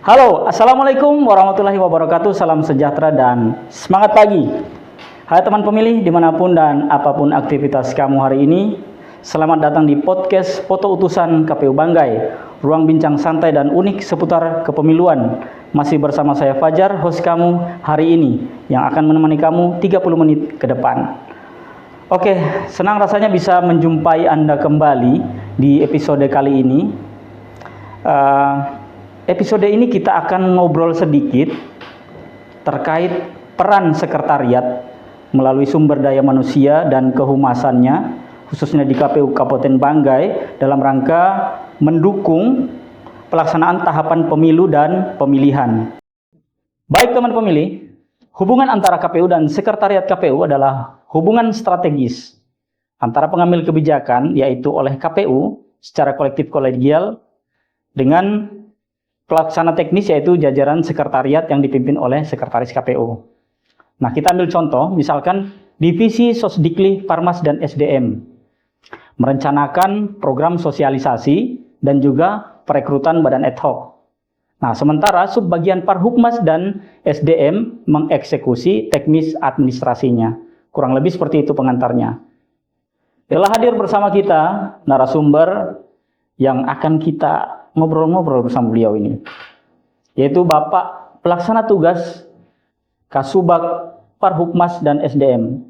Halo, Assalamualaikum warahmatullahi wabarakatuh. Salam sejahtera dan semangat pagi. Hai teman pemilih dimanapun dan apapun aktivitas kamu hari ini. Selamat datang di podcast Foto Utusan KPU Banggai. Ruang bincang santai dan unik seputar kepemiluan. Masih bersama saya Fajar, host kamu hari ini, yang akan menemani kamu 30 menit ke depan. Oke, senang rasanya bisa menjumpai Anda kembali di episode kali ini. Episode ini kita akan ngobrol sedikit terkait peran sekretariat melalui sumber daya manusia dan kehumasannya, khususnya di KPU Kabupaten Banggai, dalam rangka mendukung pelaksanaan tahapan pemilu dan pemilihan. Baik teman pemilih, hubungan antara KPU dan sekretariat KPU adalah hubungan strategis antara pengambil kebijakan, yaitu oleh KPU secara kolektif kolegial, dengan pelaksana teknis, yaitu jajaran sekretariat yang dipimpin oleh sekretaris KPU. Nah, kita ambil contoh, misalkan Divisi Sosdikli, Parmas, dan SDM merencanakan program sosialisasi dan juga perekrutan badan ad hoc. Nah, sementara subbagian Parhubmas dan SDM mengeksekusi teknis administrasinya. Kurang lebih seperti itu pengantarnya. Telah hadir bersama kita narasumber yang akan kita ngobrol-ngobrol bersama beliau ini, yaitu Bapak Pelaksana Tugas Kasubag Parhubmas dan SDM,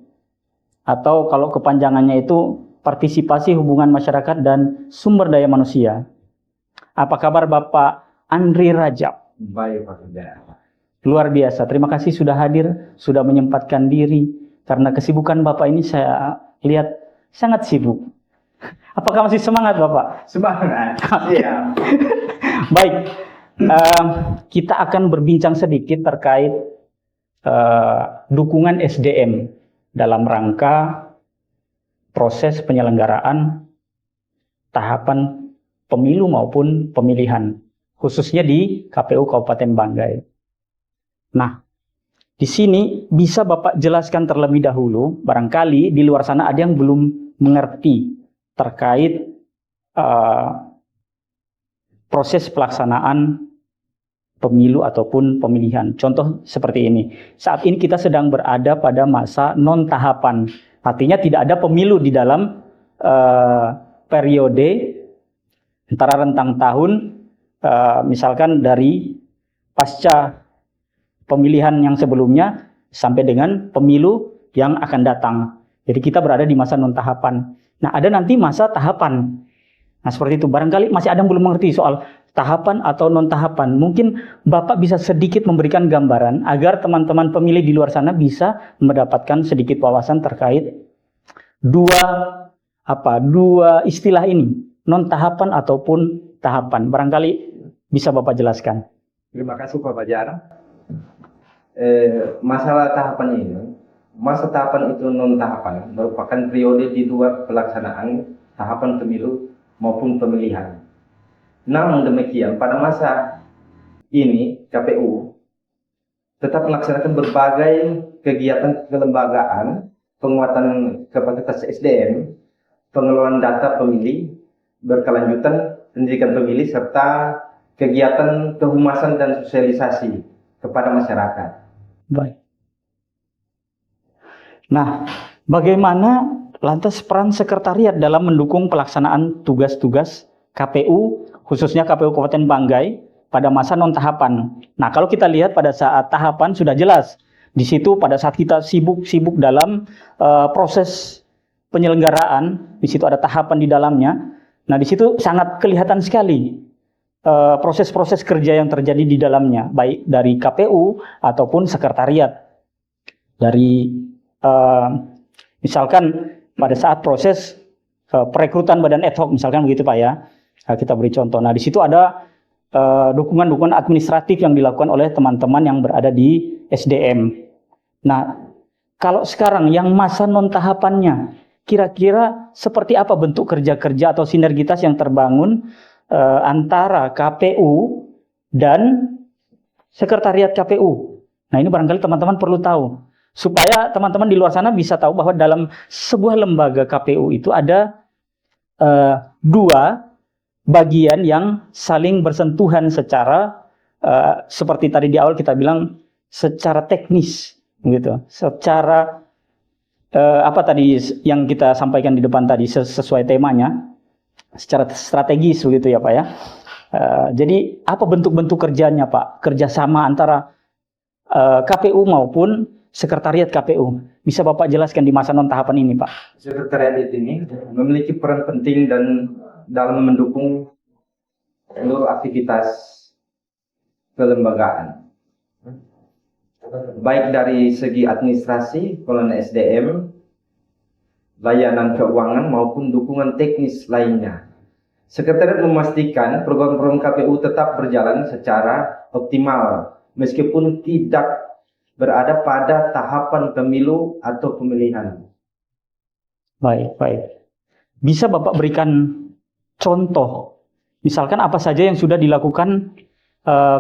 atau kalau kepanjangannya itu Partisipasi Hubungan Masyarakat dan Sumber Daya Manusia. Apa kabar Bapak Andri Rajab? Baik, Pak Sudah. Luar biasa, terima kasih sudah hadir, sudah menyempatkan diri, karena kesibukan Bapak ini saya lihat sangat sibuk. Apakah masih semangat Bapak? Semangat. Iya. Baik, kita akan berbincang sedikit terkait dukungan SDM dalam rangka proses penyelenggaraan tahapan pemilu maupun pemilihan, khususnya di KPU Kabupaten Banggai. Nah, di sini bisa Bapak jelaskan terlebih dahulu, barangkali di luar sana ada yang belum mengerti terkait proses pelaksanaan pemilu ataupun pemilihan. Contoh seperti ini. Saat ini kita sedang berada pada masa non-tahapan. Artinya tidak ada pemilu di dalam periode antara rentang tahun, misalkan dari pasca pemilihan yang sebelumnya sampai dengan pemilu yang akan datang. Jadi kita berada di masa non-tahapan. Nah, ada nanti masa tahapan. Nah, seperti itu. Barangkali masih ada yang belum mengerti soal tahapan atau non-tahapan. Mungkin Bapak bisa sedikit memberikan gambaran agar teman-teman pemilih di luar sana bisa mendapatkan sedikit wawasan terkait dua istilah ini, non-tahapan ataupun tahapan. Barangkali bisa Bapak jelaskan. Terima kasih Pak Fajar. Masalah tahapan ini, masa tahapan itu non-tahapan merupakan periode di luar pelaksanaan tahapan pemilu maupun pemilihan. Namun demikian, pada masa ini KPU tetap melaksanakan berbagai kegiatan kelembagaan, penguatan kapasitas SDM, pengelolaan data pemilih berkelanjutan, pendidikan pemilih, serta kegiatan kehumasan dan sosialisasi kepada masyarakat. Baik. Nah, bagaimana lantas peran sekretariat dalam mendukung pelaksanaan tugas-tugas KPU, khususnya KPU Kabupaten Banggai pada masa non-tahapan? Nah, kalau kita lihat pada saat tahapan sudah jelas. Di situ pada saat kita sibuk dalam proses penyelenggaraan, di situ ada tahapan di dalamnya. Nah, di situ sangat kelihatan sekali proses-proses kerja yang terjadi di dalamnya, baik dari KPU ataupun sekretariat. Dari misalkan pada saat proses perekrutan badan ad hoc, misalkan begitu Pak ya, kita beri contoh. Nah, di situ ada dukungan-dukungan administratif yang dilakukan oleh teman-teman yang berada di SDM. Nah, kalau sekarang yang masa non-tahapannya, kira-kira seperti apa bentuk kerja-kerja atau sinergitas yang terbangun antara KPU dan sekretariat KPU? Nah, ini barangkali teman-teman perlu tahu, supaya teman-teman di luar sana bisa tahu bahwa dalam sebuah lembaga KPU itu ada dua bagian yang saling bersentuhan secara seperti tadi di awal kita bilang secara teknis gitu, secara apa tadi yang kita sampaikan di depan tadi sesuai temanya, secara strategis begitu ya Pak ya. Jadi apa bentuk-bentuk kerjanya Pak? Kerjasama antara KPU maupun sekretariat KPU. Bisa Bapak jelaskan di masa non tahapan ini Pak? Sekretariat ini memiliki peran penting dan dalam mendukung seluruh aktivitas kelembagaan, baik dari segi administrasi, pengelolaan SDM, layanan keuangan maupun dukungan teknis lainnya. Sekretariat memastikan program-program KPU tetap berjalan secara optimal meskipun tidak berada pada tahapan pemilu atau pemilihan. Baik, baik. Bisa Bapak berikan contoh, misalkan apa saja yang sudah dilakukan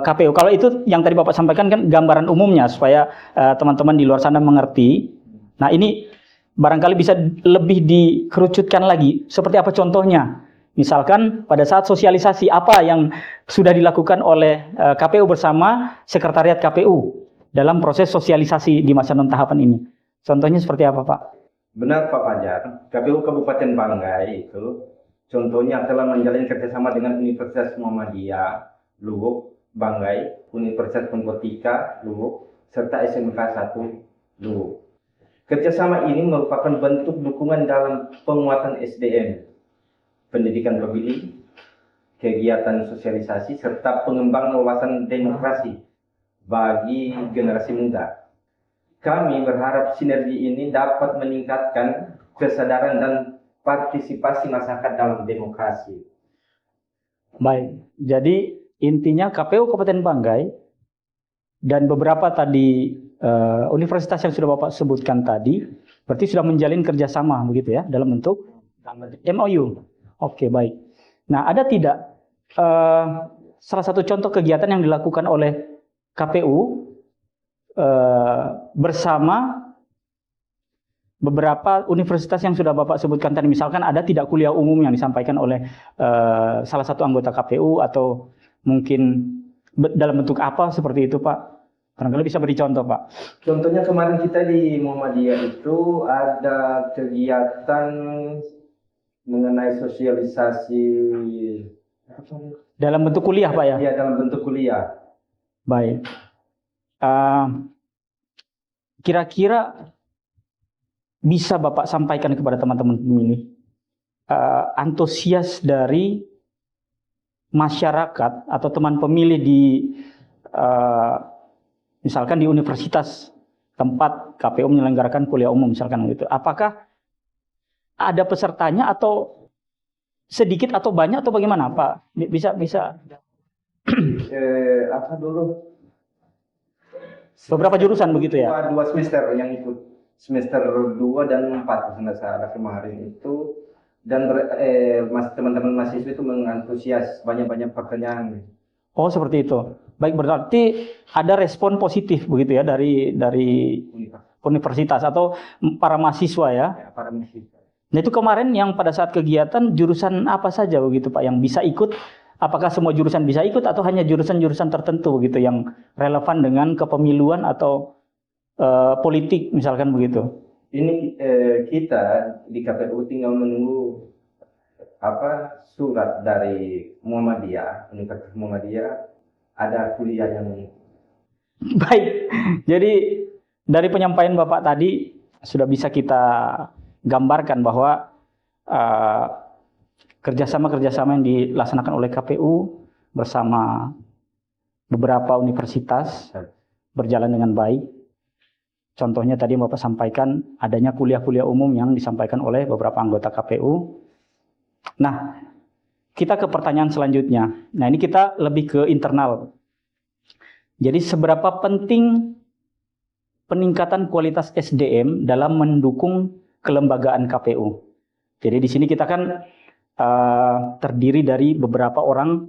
KPU. Kalau itu yang tadi Bapak sampaikan kan gambaran umumnya supaya teman-teman di luar sana mengerti. Nah ini barangkali bisa lebih dikerucutkan lagi. Seperti apa contohnya? Misalkan pada saat sosialisasi apa yang sudah dilakukan oleh KPU bersama sekretariat KPU dalam proses sosialisasi di masa non tahapan ini. Contohnya seperti apa Pak? Benar Pak Fajar, KPU Kabupaten Banggai itu contohnya telah menjalin kerjasama dengan Universitas Muhammadiyah Luwuk, Banggai, Universitas Pemkotika Luwuk, serta SMK 1 Luwuk. Kerjasama ini merupakan bentuk dukungan dalam penguatan SDM, pendidikan pemilih, kegiatan sosialisasi, serta pengembangan wawasan demokrasi bagi generasi muda. Kami berharap sinergi ini dapat meningkatkan kesadaran dan partisipasi masyarakat dalam demokrasi. Baik, jadi intinya KPU Kabupaten Banggai dan beberapa tadi universitas yang sudah Bapak sebutkan tadi, berarti sudah menjalin kerjasama begitu ya, dalam bentuk MOU. Oke, baik. Nah, ada tidak salah satu contoh kegiatan yang dilakukan oleh KPU bersama beberapa universitas yang sudah Bapak sebutkan tadi, misalkan ada tidak kuliah umum yang disampaikan oleh salah satu anggota KPU atau mungkin dalam bentuk apa seperti itu Pak? Barangkali bisa beri contoh Pak. Contohnya kemarin kita di Muhammadiyah itu ada kegiatan mengenai sosialisasi dalam bentuk kuliah Pak ya? Ya, dalam bentuk kuliah. Baik. Kira-kira bisa Bapak sampaikan kepada teman-teman pemilih antusias dari masyarakat atau teman pemilih di misalkan di universitas tempat KPU menyelenggarakan kuliah umum misalkan gitu. Apakah ada pesertanya atau sedikit atau banyak atau bagaimana Pak? Bisa Apa dulu? Beberapa jurusan begitu ya? Dua semester yang ikut, semester 2 dan 4 salah kemarin itu, dan teman-teman mahasiswa itu mengantusias banyak-banyak pertanyaan. Oh seperti itu. Baik, berarti ada respon positif begitu ya dari universitas atau para mahasiswa ya? Ya, para mahasiswa. Nah itu kemarin yang pada saat kegiatan jurusan apa saja begitu Pak yang bisa ikut? Apakah semua jurusan bisa ikut atau hanya jurusan-jurusan tertentu begitu yang relevan dengan kepemiluan atau politik misalkan begitu? Ini kita di KPU tinggal menunggu surat dari Muhammadiyah, Universitas Muhammadiyah ada kuliah yang baik. Jadi dari penyampaian Bapak tadi sudah bisa kita gambarkan bahwa kerjasama yang dilaksanakan oleh KPU bersama beberapa universitas berjalan dengan baik. Contohnya tadi Bapak sampaikan adanya kuliah-kuliah umum yang disampaikan oleh beberapa anggota KPU. Nah, kita ke pertanyaan selanjutnya. Nah, ini kita lebih ke internal. Jadi seberapa penting peningkatan kualitas SDM dalam mendukung kelembagaan KPU? Jadi di sini kita kan terdiri dari beberapa orang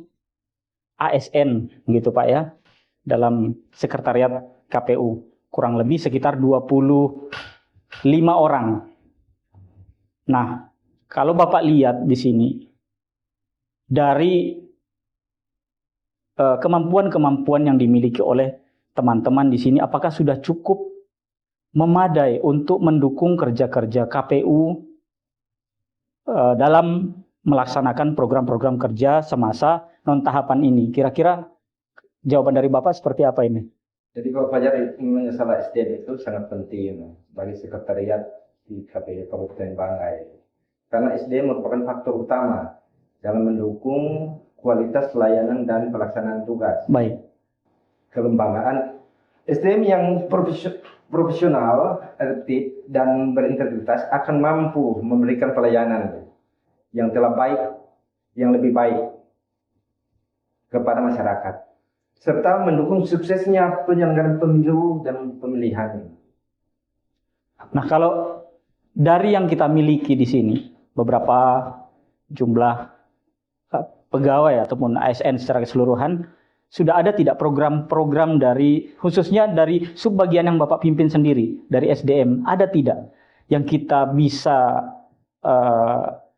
ASN gitu Pak ya dalam sekretariat KPU, kurang lebih sekitar 25 orang. Nah, kalau Bapak lihat di sini dari kemampuan-kemampuan yang dimiliki oleh teman-teman di sini apakah sudah cukup memadai untuk mendukung kerja-kerja KPU dalam melaksanakan program-program kerja semasa non tahapan ini. Kira-kira jawaban dari Bapak seperti apa ini? Jadi Pak Fajar, masalah SDM itu sangat penting bagi sekretariat di KPU Kabupaten Banggai. Karena SDM merupakan faktor utama dalam mendukung kualitas pelayanan dan pelaksanaan tugas. Baik. Kelembagaan SDM yang profesional, tertib, dan berintegritas akan mampu memberikan pelayanan yang telah baik, yang lebih baik kepada masyarakat, serta mendukung suksesnya penyelenggaraan pemilu dan pemilihan. Nah, kalau dari yang kita miliki di sini, beberapa jumlah pegawai ataupun ASN secara keseluruhan, sudah ada tidak program-program dari, khususnya dari subbagian yang Bapak pimpin sendiri, dari SDM, ada tidak yang kita bisa,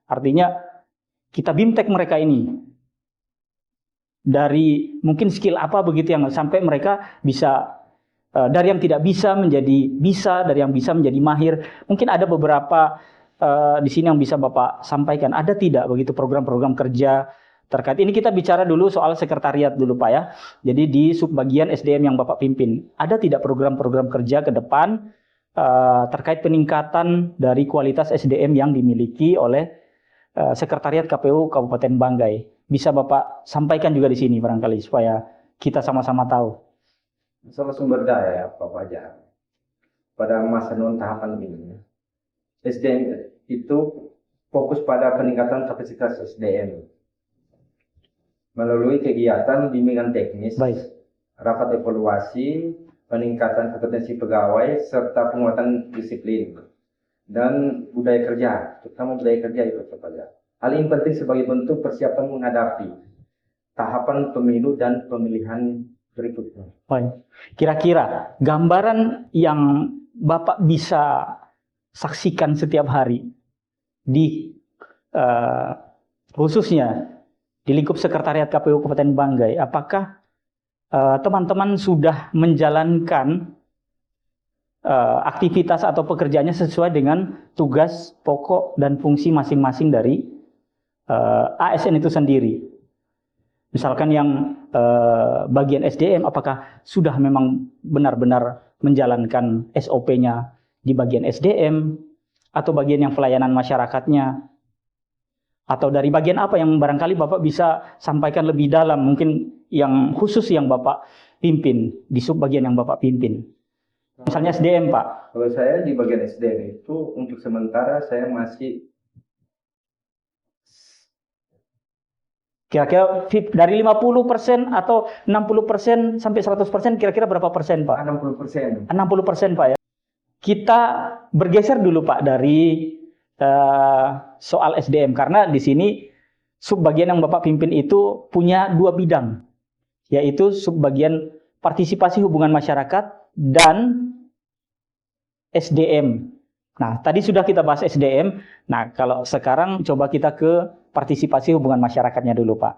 artinya kita bimtek mereka ini, dari mungkin skill apa begitu yang sampai mereka bisa, dari yang tidak bisa menjadi bisa, dari yang bisa menjadi mahir. Mungkin ada beberapa di sini yang bisa Bapak sampaikan, ada tidak begitu program-program kerja terkait ini? Kita bicara dulu soal sekretariat dulu Pak ya. Jadi di subbagian SDM yang Bapak pimpin, ada tidak program-program kerja ke depan terkait peningkatan dari kualitas SDM yang dimiliki oleh sekretariat KPU Kabupaten Banggai? Bisa Bapak sampaikan juga di sini barangkali supaya kita sama-sama tahu. Masalah sumber daya Pak Fajar, pada masa non tahapan ini, SDM itu fokus pada peningkatan kapasitas SDM melalui kegiatan bimbingan teknis, Baik. rapat evaluasi, peningkatan kompetensi pegawai, serta penguatan disiplin dan budaya kerja, terutama budaya kerja itu Pak. Hal ini penting sebagai bentuk persiapan menghadapi tahapan pemilu dan pemilihan berikutnya. Baik. Kira-kira gambaran yang Bapak bisa saksikan setiap hari di khususnya di lingkup sekretariat KPU Kabupaten Banggai, apakah teman-teman sudah menjalankan aktivitas atau pekerjaannya sesuai dengan tugas pokok dan fungsi masing-masing dari ASN itu sendiri? Misalkan yang bagian SDM, apakah sudah memang benar-benar menjalankan SOP-nya di bagian SDM, atau bagian yang pelayanan masyarakatnya, atau dari bagian apa yang barangkali Bapak bisa sampaikan lebih dalam, mungkin yang khusus yang Bapak pimpin, di subbagian yang Bapak pimpin. Misalnya SDM Pak. Kalau saya di bagian SDM itu untuk sementara saya masih kira-kira dari 50% atau 60% sampai 100%, kira-kira berapa persen Pak? 60%. 60% Pak ya. Kita bergeser dulu Pak dari soal SDM, karena di sini subbagian yang Bapak pimpin itu punya dua bidang, yaitu subbagian partisipasi hubungan masyarakat dan SDM. Nah, tadi sudah kita bahas SDM. Nah, kalau sekarang coba kita ke partisipasi hubungan masyarakatnya dulu, Pak.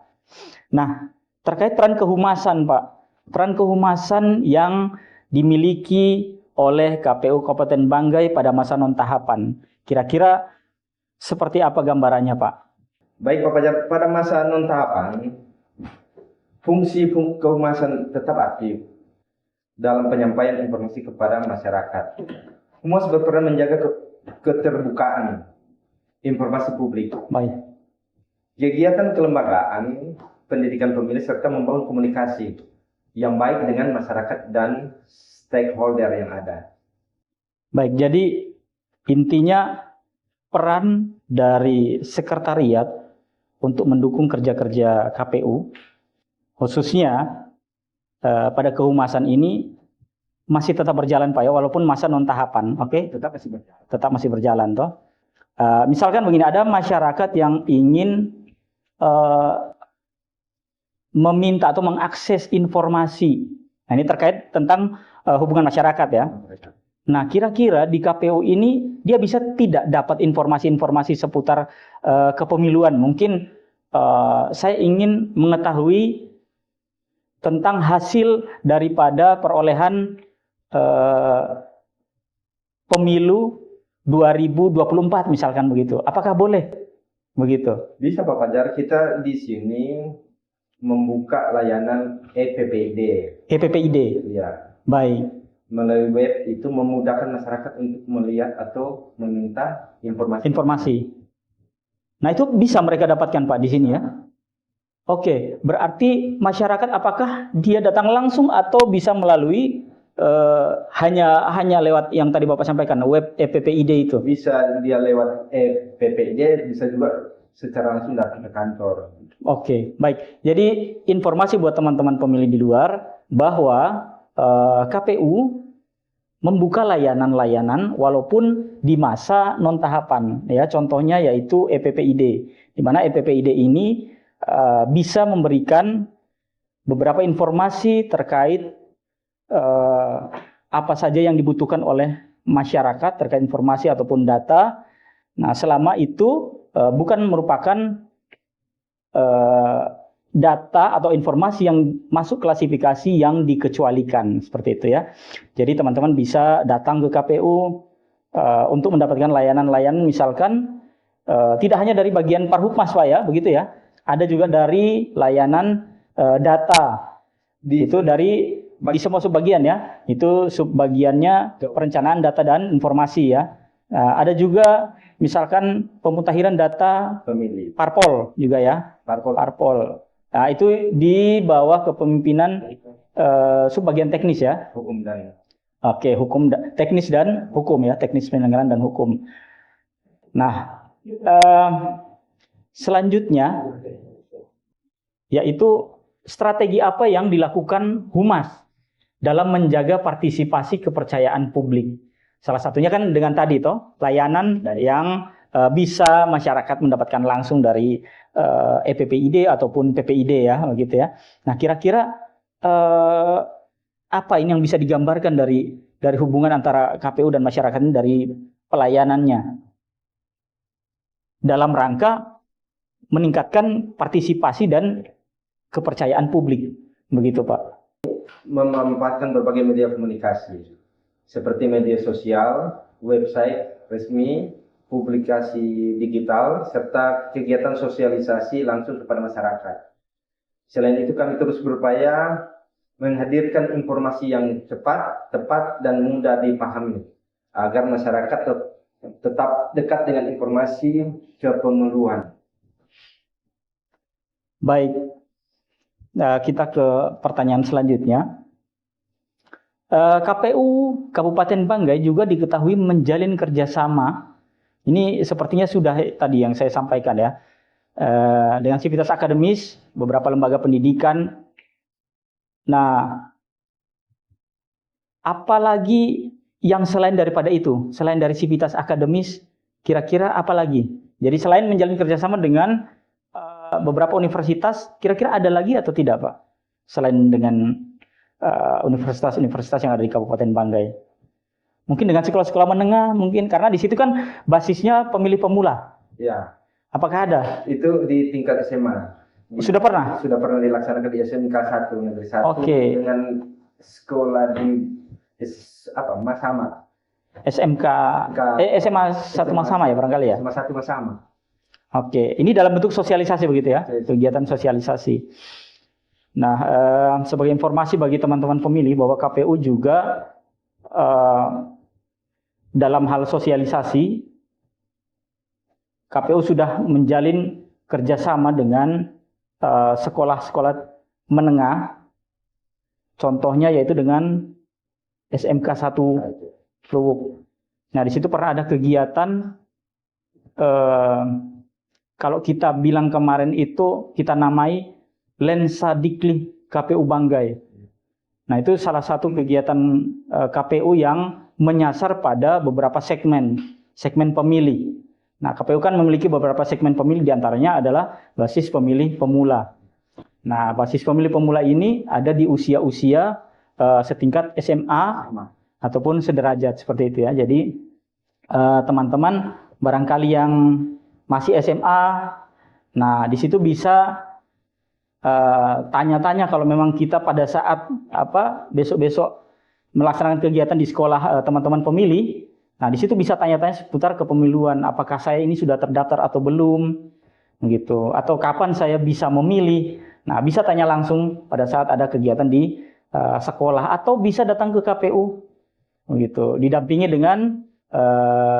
Nah, terkait peran kehumasan, Pak. Peran kehumasan yang dimiliki oleh KPU Kabupaten Banggai pada masa non tahapan. Kira-kira seperti apa gambarannya, Pak? Baik Pak Fajar, pada masa non tahapan, fungsi kehumasan tetap aktif dalam penyampaian informasi kepada masyarakat. Humas berperan menjaga keterbukaan informasi publik. Baik. Kegiatan kelembagaan, pendidikan pemilih, serta membangun komunikasi yang baik dengan masyarakat dan stakeholder yang ada. Baik, jadi intinya peran dari sekretariat untuk mendukung kerja-kerja KPU, khususnya pada kehumasan ini, masih tetap berjalan Pak ya, walaupun masa non tahapan, oke? Tetap masih berjalan. Tetap masih berjalan toh. Misalkan begini, ada masyarakat yang ingin meminta atau mengakses informasi. Nah, ini terkait tentang hubungan masyarakat ya. Nah, kira-kira di KPU ini dia bisa tidak dapat informasi-informasi seputar kepemiluan. Mungkin saya ingin mengetahui tentang hasil daripada perolehan pemilu 2024 misalkan begitu. Apakah boleh begitu? Bisa Pak Fajar, kita di sini membuka layanan EPPID. EPPID. Ya. Baik. Melalui web itu memudahkan masyarakat untuk melihat atau meminta informasi. Nah, itu bisa mereka dapatkan Pak di sini ya. Oke, berarti masyarakat apakah dia datang langsung atau bisa melalui hanya lewat yang tadi Bapak sampaikan, web EPPID itu? Bisa dia lewat EPPID, bisa juga secara langsung datang ke kantor. Oke, baik. Jadi informasi buat teman-teman pemilih di luar bahwa KPU membuka layanan-layanan walaupun di masa non tahapan, ya. Contohnya yaitu EPPID, di mana EPPID ini bisa memberikan beberapa informasi terkait apa saja yang dibutuhkan oleh masyarakat terkait informasi ataupun data. Nah, selama itu bukan merupakan data atau informasi yang masuk klasifikasi yang dikecualikan, seperti itu ya. Jadi teman-teman bisa datang ke KPU untuk mendapatkan layanan-layanan, misalkan tidak hanya dari bagian Parhubmas Pak ya, begitu ya. Ada juga dari layanan data. Itu dari di semua subbagian ya. Itu subbagiannya perencanaan data dan informasi ya. Ada juga misalkan pemutakhiran data Pemilih. parpol juga ya. Parpol. Nah, itu di bawah kepemimpinan subbagian teknis ya. Hukum dan Oke, teknis dan hukum ya, teknis penyelenggaraan dan hukum. Nah, selanjutnya yaitu strategi apa yang dilakukan Humas dalam menjaga partisipasi kepercayaan publik. Salah satunya kan dengan tadi toh, layanan yang bisa masyarakat mendapatkan langsung dari EPPID ataupun PPID ya, begitu ya. Nah, kira-kira apa ini yang bisa digambarkan dari hubungan antara KPU dan masyarakat ini dari pelayanannya dalam rangka meningkatkan partisipasi dan kepercayaan publik, begitu Pak? Memanfaatkan berbagai media komunikasi seperti media sosial, website resmi, publikasi digital, serta kegiatan sosialisasi langsung kepada masyarakat. Selain itu, kami terus berupaya menghadirkan informasi yang cepat, tepat, dan mudah dipahami agar masyarakat tetap dekat dengan informasi kepemiluan. Baik, kita ke pertanyaan selanjutnya. KPU Kabupaten Banggai juga diketahui menjalin kerjasama. Ini sepertinya sudah tadi yang saya sampaikan ya, dengan sivitas akademis, beberapa lembaga pendidikan. Nah, apalagi yang selain daripada itu, selain dari sivitas akademis, kira-kira apa lagi? Jadi selain menjalin kerjasama dengan beberapa universitas, kira-kira ada lagi atau tidak Pak? Selain dengan universitas-universitas yang ada di Kabupaten Banggai. Mungkin dengan sekolah-sekolah menengah, mungkin karena di situ kan basisnya pemilih pemula. Ya. Apakah ada? Itu di tingkat SMA. Sudah pernah? Sudah pernah dilaksanakan di SMK 1 Negeri 1 dengan sekolah di Masama. SMK SMA 1 Masama ya barangkali ya? SMA 1 Masama. Oke, ini dalam bentuk sosialisasi begitu ya? Kegiatan sosialisasi. Nah, sebagai informasi bagi teman-teman pemilih bahwa KPU juga dalam hal sosialisasi, KPU sudah menjalin kerjasama dengan sekolah-sekolah menengah, contohnya yaitu dengan SMK 1 Luwuk. Nah, di situ pernah ada kegiatan, kalau kita bilang kemarin itu kita namai Lensa Diklik KPU Banggai. Nah, itu salah satu kegiatan KPU yang menyasar pada beberapa segmen pemilih. Nah, KPU kan memiliki beberapa segmen pemilih, diantaranya adalah basis pemilih pemula. Nah, basis pemilih pemula ini ada di usia-usia setingkat SMA ataupun sederajat seperti itu ya. Jadi teman-teman barangkali yang masih SMA, nah di situ bisa tanya-tanya kalau memang kita pada saat besok-besok melaksanakan kegiatan di sekolah teman-teman pemilih. Nah, di situ bisa tanya-tanya seputar kepemiluan, apakah saya ini sudah terdaftar atau belum, gitu. Atau kapan saya bisa memilih. Nah, bisa tanya langsung pada saat ada kegiatan di sekolah atau bisa datang ke KPU, gitu. Didampingi dengan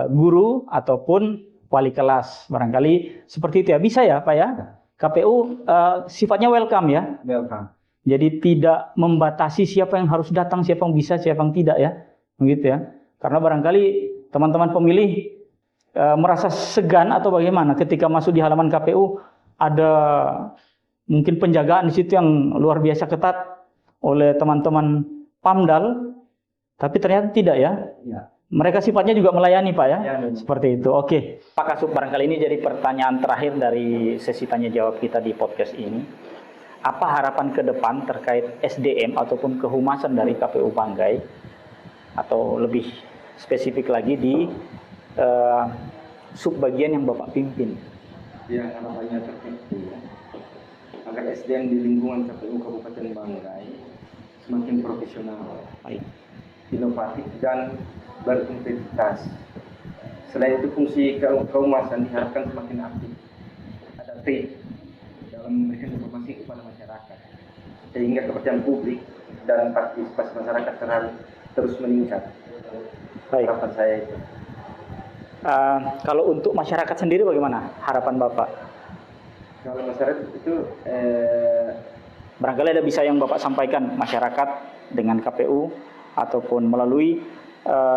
guru ataupun wali kelas, barangkali seperti itu ya. Bisa ya, Pak ya? KPU sifatnya welcome ya. Welcome. Jadi tidak membatasi siapa yang harus datang, siapa yang bisa, siapa yang tidak ya, begitu ya. Karena barangkali teman-teman pemilih merasa segan atau bagaimana ketika masuk di halaman KPU ada mungkin penjagaan di situ yang luar biasa ketat oleh teman-teman PAMDAL, tapi ternyata tidak ya. Ya. Mereka sifatnya juga melayani Pak ya, Ya, seperti itu. Oke, Pak Kasub, barangkali ini jadi pertanyaan terakhir dari sesi tanya jawab kita di podcast ini. Apa harapan ke depan terkait SDM ataupun kehumasan dari KPU Banggai, atau lebih spesifik lagi di subbagian yang Bapak pimpin? Ya, harapannya tertentu ya, agar SDM di lingkungan KPU Kabupaten Banggai semakin profesional, Baik. inovatif dan berintegritas. Selain itu, fungsi kehumasan diharapkan semakin aktif, adaptif dalam memberikan informasi kepada masyarakat, sehingga kepercayaan publik dan partisipasi masyarakat terus meningkat. Baik. Harapan saya itu. Kalau untuk masyarakat sendiri bagaimana harapan Bapak? Kalau masyarakat itu Barangkali ada bisa yang Bapak sampaikan masyarakat dengan KPU ataupun melalui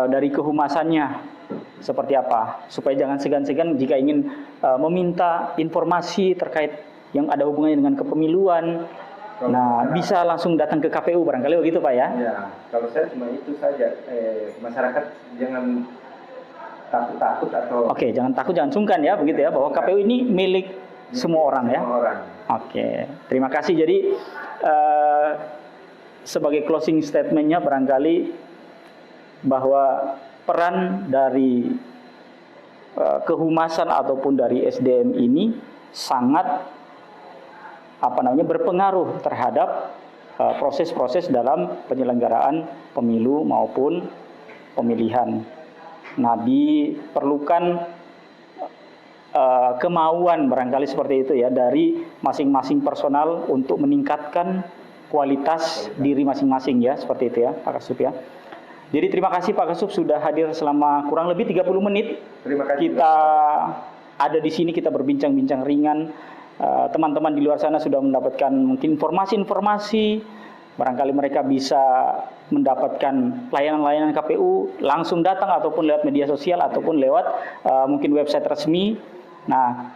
dari kehumasannya seperti apa, supaya jangan segan-segan jika ingin meminta informasi terkait yang ada hubungannya dengan kepemiluan. Nah, bisa langsung datang ke KPU barangkali begitu Pak ya? Ya, kalau saya cuma itu saja. Masyarakat jangan takut atau Oke, jangan takut, jangan sungkan ya, begitu ya, bahwa KPU ini milik semua orang ya. semua orang. Oke, terima kasih. Jadi sebagai closing statementnya barangkali bahwa peran dari kehumasan ataupun dari SDM ini sangat berpengaruh terhadap proses-proses dalam penyelenggaraan pemilu maupun pemilihan. Nah, diperlukan kemauan barangkali seperti itu ya dari masing-masing personal untuk meningkatkan kualitas diri masing-masing ya, seperti itu ya Pak Kasub ya. Jadi terima kasih Pak Kasub sudah hadir selama kurang lebih 30 menit. Terima kasih. Kita ada di sini, kita berbincang-bincang ringan. Teman-teman di luar sana sudah mendapatkan mungkin informasi-informasi. Barangkali mereka bisa mendapatkan layanan-layanan KPU langsung datang ataupun lewat media sosial ataupun lewat mungkin website resmi. Nah,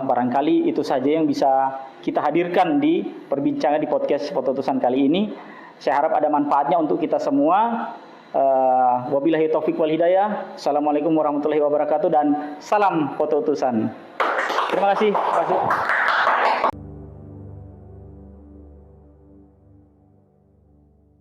barangkali itu saja yang bisa kita hadirkan di perbincangan di podcast Foto Utusan kali ini. Saya harap ada manfaatnya untuk kita semua. Wabillahi taufiq wal hidayah. Assalamualaikum warahmatullahi wabarakatuh dan salam Foto Utusan. Terima kasih Pak Kasub.